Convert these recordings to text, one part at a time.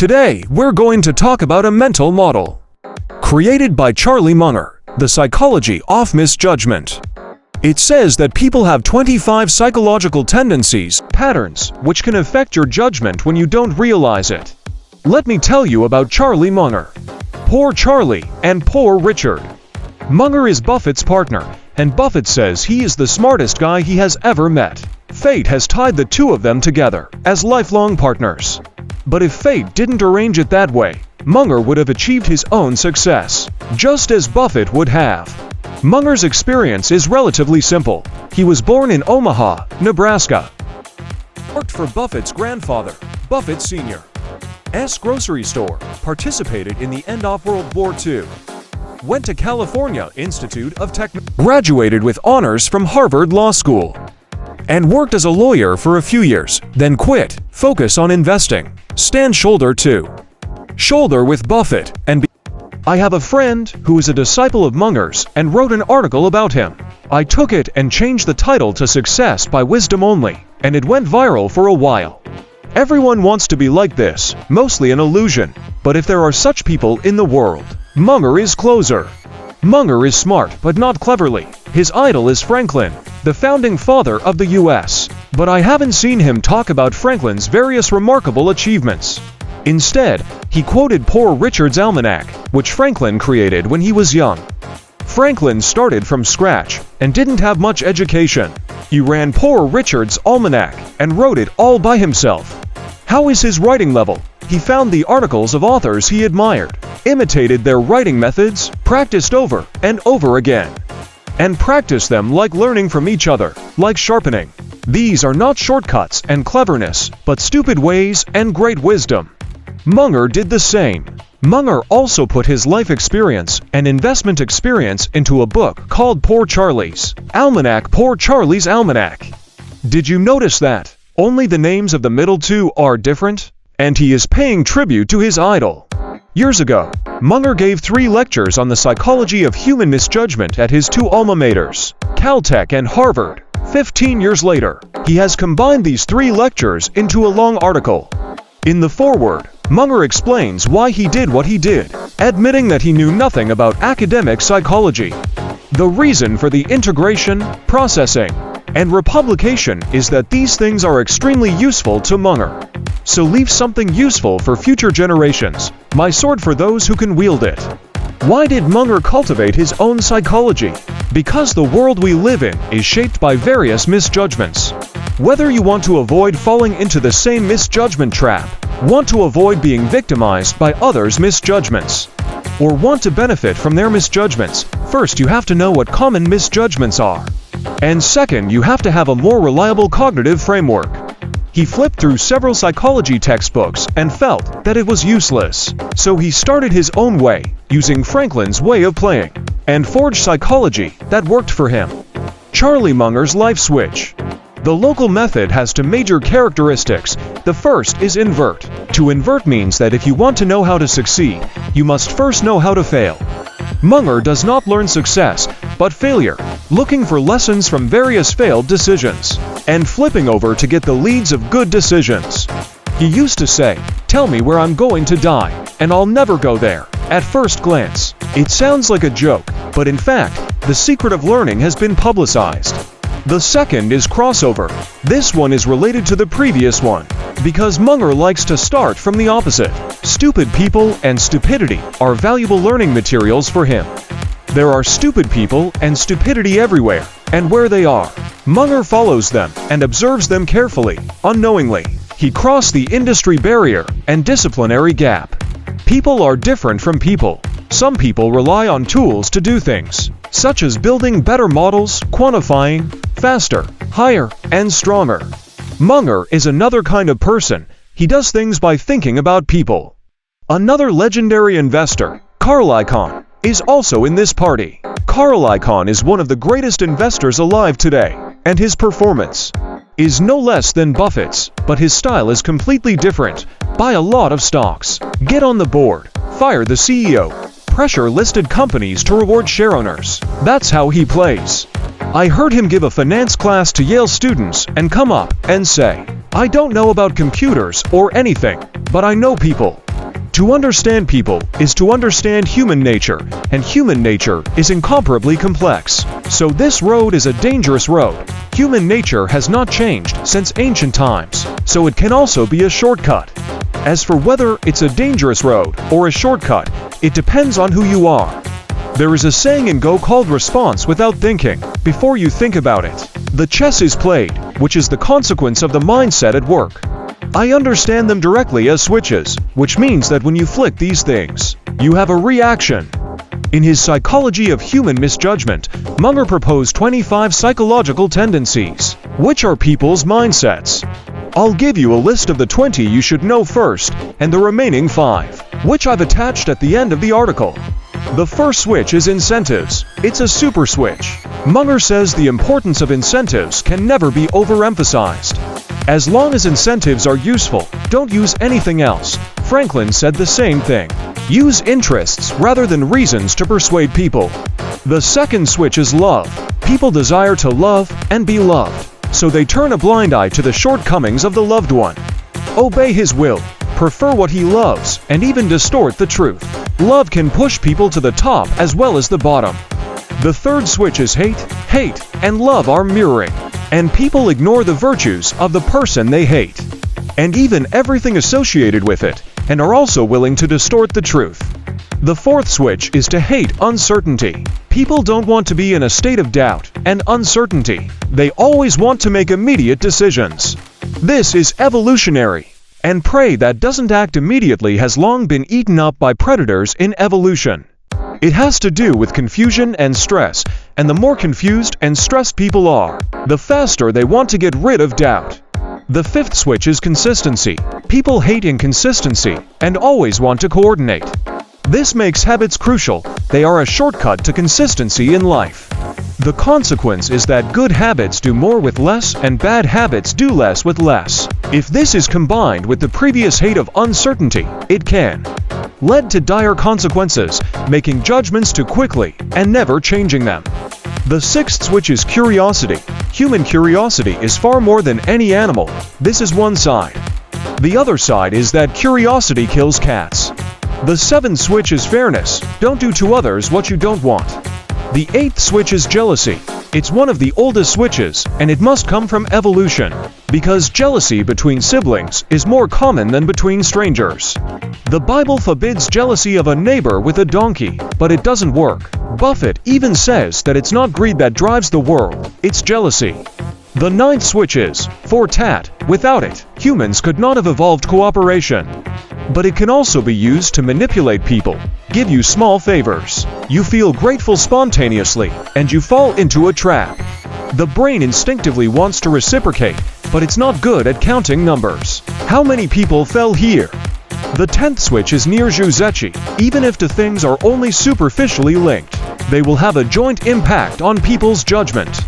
Today, we're going to talk about a mental model created by Charlie Munger, the psychology of misjudgment. It says that people have 25 psychological tendencies, patterns, which can affect your judgment when you don't realize it. Let me tell you about Charlie Munger. Poor Charlie and poor Richard. Munger is Buffett's partner, and Buffett says he is the smartest guy he has ever met. Fate has tied the two of them together as lifelong partners. But if fate didn't arrange it that way, Munger would have achieved his own success, just as Buffett would have. Munger's experience is relatively simple. He was born in Omaha, Nebraska. Worked for Buffett's grandfather, Buffett Sr.'s grocery store, participated in the end of World War II. Went to California Institute of Technology, graduated with honors from Harvard Law School, and worked as a lawyer for a few years, then quit, focus on investing, stand shoulder to shoulder with Buffett, and I have a friend who is a disciple of Munger's and wrote an article about him. I took it and changed the title to Success by Wisdom Only, and it went viral for a while. Everyone wants to be like this, mostly an illusion, but if there are such people in the world, Munger is closer. Munger is smart, but not cleverly. His idol is Franklin, the founding father of the US, but I haven't seen him talk about Franklin's various remarkable achievements. Instead, he quoted Poor Richard's almanac, which Franklin created when he was young. Franklin started from scratch and didn't have much education. He ran Poor Richard's almanac and wrote it all by himself. How is his writing level? He found the articles of authors he admired, imitated their writing methods, practiced over and over again, and practiced them like learning from each other, like sharpening. These are not shortcuts and cleverness, but stupid ways and great wisdom. Munger did the same. Munger also put his life experience and investment experience into a book called Poor Charlie's Almanac. Poor Charlie's Almanac. Did you notice that? Only the names of the middle two are different? And he is paying tribute to his idol. Years ago, Munger gave 3 lectures on the psychology of human misjudgment at his 2 alma maters, Caltech and Harvard. 15 years later, he has combined these 3 lectures into a long article. In the foreword, Munger explains why he did what he did, admitting that he knew nothing about academic psychology. The reason for the integration, processing, and republication is that these things are extremely useful to Munger. So leave something useful for future generations, my sword for those who can wield it. Why did Munger cultivate his own psychology? Because the world we live in is shaped by various misjudgments. Whether you want to avoid falling into the same misjudgment trap, want to avoid being victimized by others' misjudgments, or want to benefit from their misjudgments, first you have to know what common misjudgments are. And second, you have to have a more reliable cognitive framework. He flipped through several psychology textbooks and felt that it was useless. So he started his own way, using Franklin's way of playing, and forged psychology that worked for him. Charlie Munger's life switch. The local method has 2 major characteristics. The first is invert. To invert means that if you want to know how to succeed, you must first know how to fail. Munger does not learn success, but failure, looking for lessons from various failed decisions, and flipping over to get the leads of good decisions. He used to say, "Tell me where I'm going to die, and I'll never go there." At first glance, it sounds like a joke, but in fact, the secret of learning has been publicized. The second is crossover. This one is related to the previous one, because Munger likes to start from the opposite. Stupid people and stupidity are valuable learning materials for him. There are stupid people and stupidity everywhere, and where they are, Munger follows them and observes them carefully, unknowingly. He crossed the industry barrier and disciplinary gap. People are different from people. Some people rely on tools to do things, such as building better models, quantifying, faster, higher, and stronger. Munger is another kind of person. He does things by thinking about people. Another legendary investor, Carl Icahn, is also in this party. Carl Icahn is one of the greatest investors alive today, and his performance is no less than Buffett's, but his style is completely different. Buy a lot of stocks, get on the board, fire the CEO, pressure listed companies to reward shareowners. That's how he plays. I heard him give a finance class to Yale students and come up and say, "I don't know about computers or anything, but I know people. To understand people is to understand human nature, and human nature is incomparably complex. So this road is a dangerous road. Human nature has not changed since ancient times, so it can also be a shortcut. As for whether it's a dangerous road or a shortcut, it depends on who you are. There is a saying in Go called response without thinking, before you think about it. The chess is played, which is the consequence of the mindset at work. I understand them directly as switches, which means that when you flick these things, you have a reaction. In his Psychology of Human Misjudgment, Munger proposed 25 psychological tendencies, which are people's mindsets. I'll give you a list of the 20 you should know first, and the remaining 5, which I've attached at the end of the article. The first switch is incentives. It's a super switch. Munger says the importance of incentives can never be overemphasized. As long as incentives are useful, don't use anything else. Franklin said the same thing. Use interests rather than reasons to persuade people. The second switch is love. People desire to love and be loved, so they turn a blind eye to the shortcomings of the loved one. Obey his will, prefer what he loves, and even distort the truth. Love can push people to the top as well as the bottom. The third switch is hate. Hate and love are mirroring, and people ignore the virtues of the person they hate, and even everything associated with it, and are also willing to distort the truth. The fourth switch is to hate uncertainty. People don't want to be in a state of doubt and uncertainty. They always want to make immediate decisions. This is evolutionary, and prey that doesn't act immediately has long been eaten up by predators in evolution. It has to do with confusion and stress, and the more confused and stressed people are, the faster they want to get rid of doubt. The fifth switch is consistency. People hate inconsistency and always want to coordinate. This makes habits crucial. They are a shortcut to consistency in life. The consequence is that good habits do more with less and bad habits do less with less. If this is combined with the previous hate of uncertainty, it can lead to dire consequences, making judgments too quickly and never changing them. The sixth switch is curiosity. Human curiosity is far more than any animal. This is one side. The other side is that curiosity kills cats. The seventh switch is fairness. Don't do to others what you don't want. The eighth switch is jealousy. It's one of the oldest switches, and it must come from evolution, because jealousy between siblings is more common than between strangers. The Bible forbids jealousy of a neighbor with a donkey, but it doesn't work. Buffett even says that it's not greed that drives the world, it's jealousy. The ninth switch is for tat. Without it, humans could not have evolved cooperation. But it can also be used to manipulate people, give you small favors. You feel grateful spontaneously, and you fall into a trap. The brain instinctively wants to reciprocate, but it's not good at counting numbers. How many people fell here? The 10th switch is near Juzechi. Even if the things are only superficially linked, they will have a joint impact on people's judgment.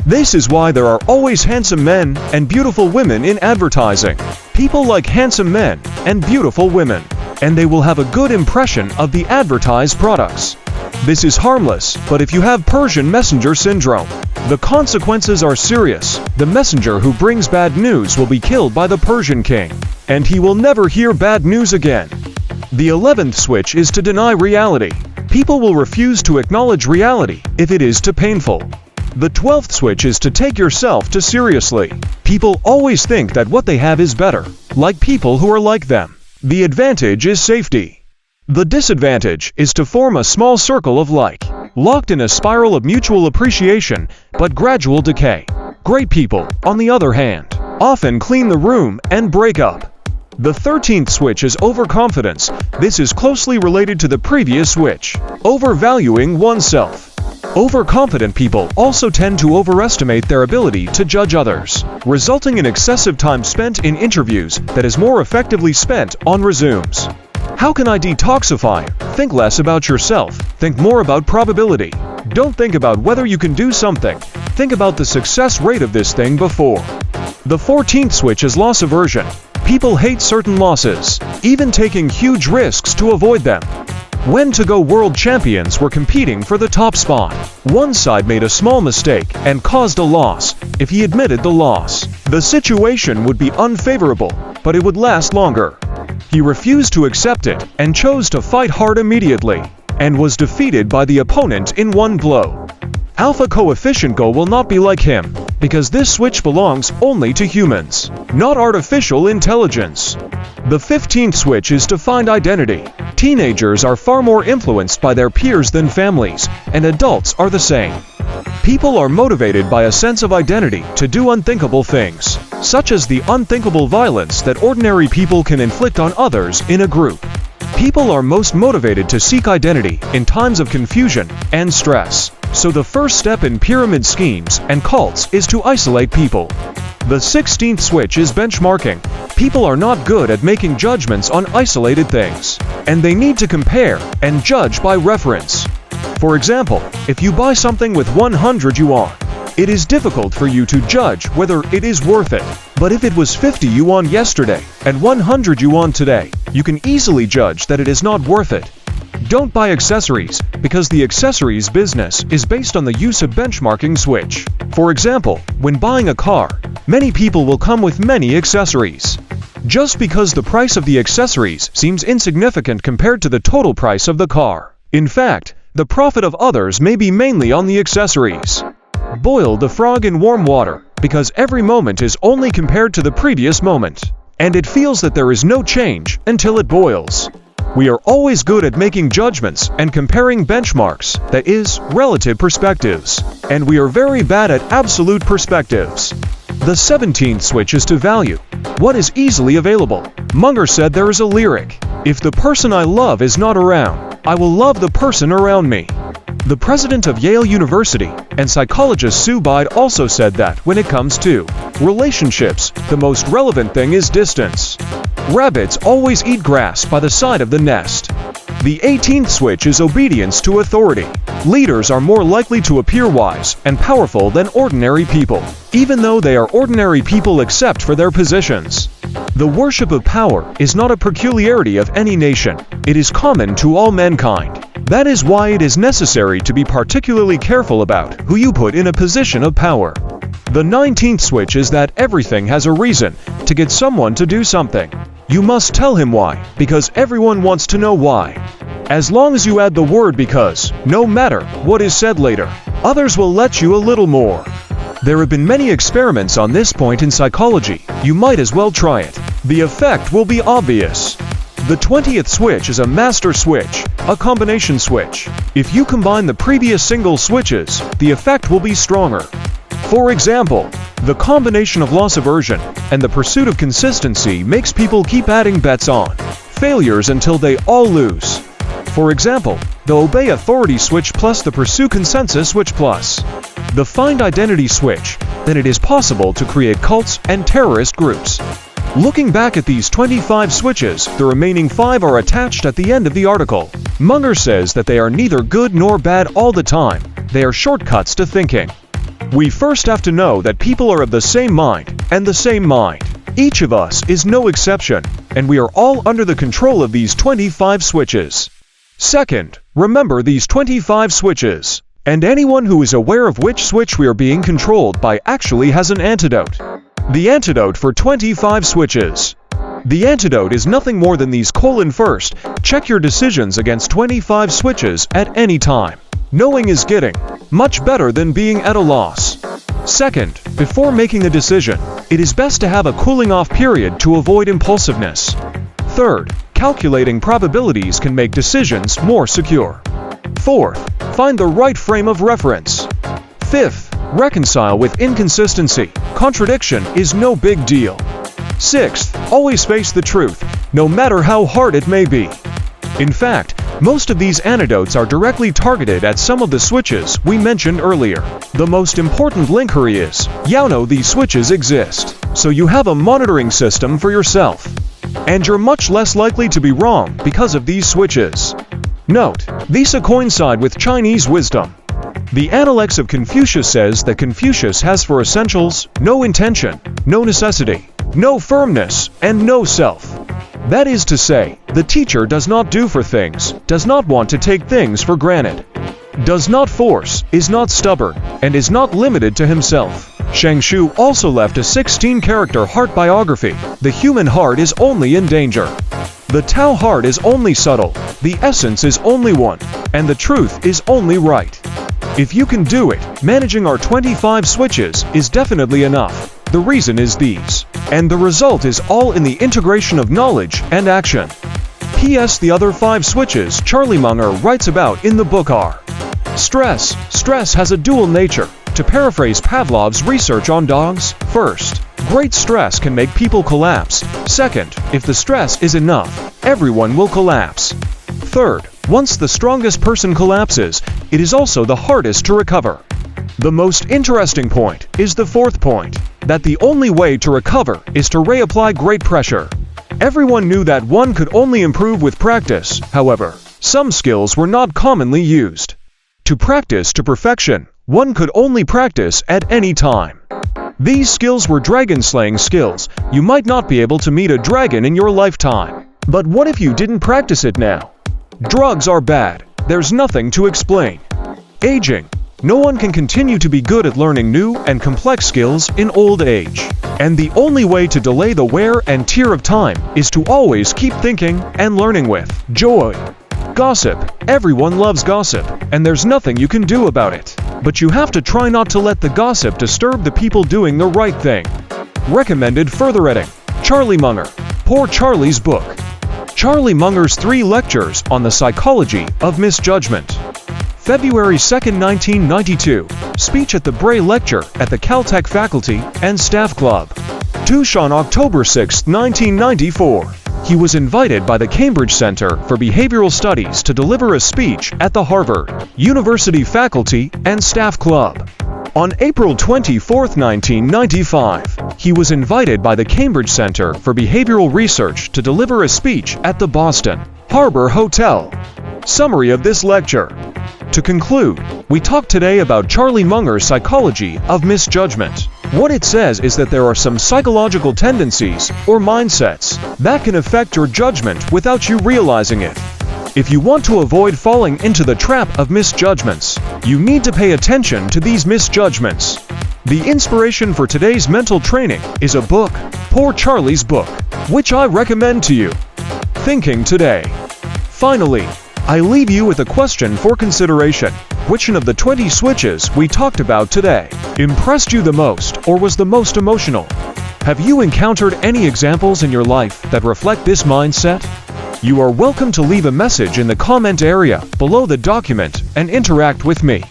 This is why there are always handsome men and beautiful women in advertising. People like handsome men and beautiful women, and they will have a good impression of the advertised products. This is harmless, but if you have Persian messenger syndrome, the consequences are serious. The messenger who brings bad news will be killed by the Persian king, and he will never hear bad news again. The 11th switch is to deny reality. People will refuse to acknowledge reality if it is too painful. The 12th switch is to take yourself too seriously. People always think that what they have is better, like people who are like them. The advantage is safety. The disadvantage is to form a small circle of like, locked in a spiral of mutual appreciation, but gradual decay. Great people, on the other hand, often clean the room and break up. The 13th switch is overconfidence. This is closely related to the previous switch, overvaluing oneself. Overconfident people also tend to overestimate their ability to judge others, resulting in excessive time spent in interviews that is more effectively spent on resumes. How can I detoxify? Think less about yourself. Think more about probability. Don't think about whether you can do something. Think about the success rate of this thing before. The 14th switch is loss aversion. People hate certain losses, even taking huge risks to avoid them. When to-go world champions were competing for the top spot, one side made a small mistake and caused a loss. If he admitted the loss, the situation would be unfavorable, but it would last longer. He refused to accept it and chose to fight hard immediately, and was defeated by the opponent in one blow. Alpha coefficient Go will not be like him, because this switch belongs only to humans, not artificial intelligence. The 15th switch is to find identity. Teenagers are far more influenced by their peers than families, and adults are the same. People are motivated by a sense of identity to do unthinkable things, such as the unthinkable violence that ordinary people can inflict on others in a group. People are most motivated to seek identity in times of confusion and stress. So the first step in pyramid schemes and cults is to isolate people. The 16th switch is benchmarking. People are not good at making judgments on isolated things, and they need to compare and judge by reference. For example, if you buy something with 100 yuan, it is difficult for you to judge whether it is worth it. But if it was 50 yuan yesterday and 100 yuan today, you can easily judge that it is not worth it. Don't buy accessories, because the accessories business is based on the use of benchmarking switch. For example, when buying a car, many people will come with many accessories. Just because the price of the accessories seems insignificant compared to the total price of the car. In fact, the profit of others may be mainly on the accessories. Boil the frog in warm water, because every moment is only compared to the previous moment, and it feels that there is no change until it boils. We are always good at making judgments and comparing benchmarks, that is, relative perspectives, and we are very bad at absolute perspectives. The 17th switch is to value what is easily available. Munger said there is a lyric, "If the person I love is not around, I will love the person around me." The president of Yale University and psychologist Sue Bide also said that when it comes to relationships, the most relevant thing is distance. Rabbits always eat grass by the side of the nest. The 18th switch is obedience to authority. Leaders are more likely to appear wise and powerful than ordinary people, even though they are ordinary people except for their positions. The worship of power is not a peculiarity of any nation. It is common to all mankind. That is why it is necessary to be particularly careful about who you put in a position of power. The 19th switch is that everything has a reason to get someone to do something. You must tell him why, because everyone wants to know why. As long as you add the word because, no matter what is said later, others will let you a little more. There have been many experiments on this point in psychology. You might as well try it. The effect will be obvious. The 20th switch is a master switch, a combination switch. If you combine the previous single switches, the effect will be stronger. For example, the combination of loss aversion and the pursuit of consistency makes people keep adding bets on failures until they all lose. For example, the obey authority switch plus the pursue consensus switch plus the find identity switch, then it is possible to create cults and terrorist groups. Looking back at these 25 switches, the remaining 5 are attached at the end of the article. Munger says that they are neither good nor bad all the time. They are shortcuts to thinking. We first have to know that people are of the same mind and the same mind. Each of us is no exception, and we are all under the control of these 25 switches. Second, remember these 25 switches, and anyone who is aware of which switch we are being controlled by actually has an antidote. The antidote for 25 switches. The antidote is nothing more than these: first, check your decisions against 25 switches at any time. Knowing is getting much better than being at a loss. Second, before making a decision, it is best to have a cooling off period to avoid impulsiveness. Third, calculating probabilities can make decisions more secure. Fourth, find the right frame of reference. Fifth, reconcile with inconsistency. Contradiction is no big deal. Sixth, always face the truth, no matter how hard it may be. In fact, most of these antidotes are directly targeted at some of the switches we mentioned earlier. The most important inquiry is, you know these switches exist, so you have a monitoring system for yourself. And you're much less likely to be wrong because of these switches. Note, these coincide with Chinese wisdom. The Analects of Confucius says that Confucius has for essentials no intention, no necessity, no firmness, and no self. That is to say, the teacher does not do for things, does not want to take things for granted, does not force, is not stubborn, and is not limited to himself. Shang Shu also left a 16-character heart biography. The human heart is only in danger. The Tao heart is only subtle, the essence is only one, and the truth is only right. If you can do it, managing our 25 switches is definitely enough. The reason is these, and the result is all in the integration of knowledge and action. P.S. The other 5 switches Charlie Munger writes about in the book are: stress. Stress has a dual nature. To paraphrase Pavlov's research on dogs, first, great stress can make people collapse. Second, if the stress is enough, everyone will collapse. Third, once the strongest person collapses, it is also the hardest to recover. The most interesting point is the fourth point, that the only way to recover is to reapply great pressure. Everyone knew that one could only improve with practice. However, some skills were not commonly used. To practice to perfection, one could only practice at any time. These skills were dragon-slaying skills. You might not be able to meet a dragon in your lifetime. But what if you didn't practice it now? Drugs are bad. There's nothing to explain. Aging. No one can continue to be good at learning new and complex skills in old age. And the only way to delay the wear and tear of time is to always keep thinking and learning with joy. Gossip. Everyone loves gossip, and there's nothing you can do about it. But you have to try not to let the gossip disturb the people doing the right thing. Recommended further reading: Charlie Munger. Poor Charlie's book. Charlie Munger's 3 lectures on the psychology of misjudgment. February 2, 1992, speech at the Bray Lecture at the Caltech Faculty and Staff Club. Tucson, October 6, 1994. He was invited by the Cambridge Center for Behavioral Studies to deliver a speech at the Harvard University Faculty and Staff Club. On April 24, 1995, he was invited by the Cambridge Center for Behavioral Research to deliver a speech at the Boston Harbor Hotel. Summary of this lecture. To conclude, we talk today about Charlie Munger's psychology of misjudgment. What it says is that there are some psychological tendencies or mindsets that can affect your judgment without you realizing it. If you want to avoid falling into the trap of misjudgments, you need to pay attention to these misjudgments. The inspiration for today's mental training is a book, Poor Charlie's Book, which I recommend to you. Thinking Today. Finally, I leave you with a question for consideration. Which one of the 20 switches we talked about today impressed you the most or was the most emotional? Have you encountered any examples in your life that reflect this mindset? You are welcome to leave a message in the comment area below the document and interact with me.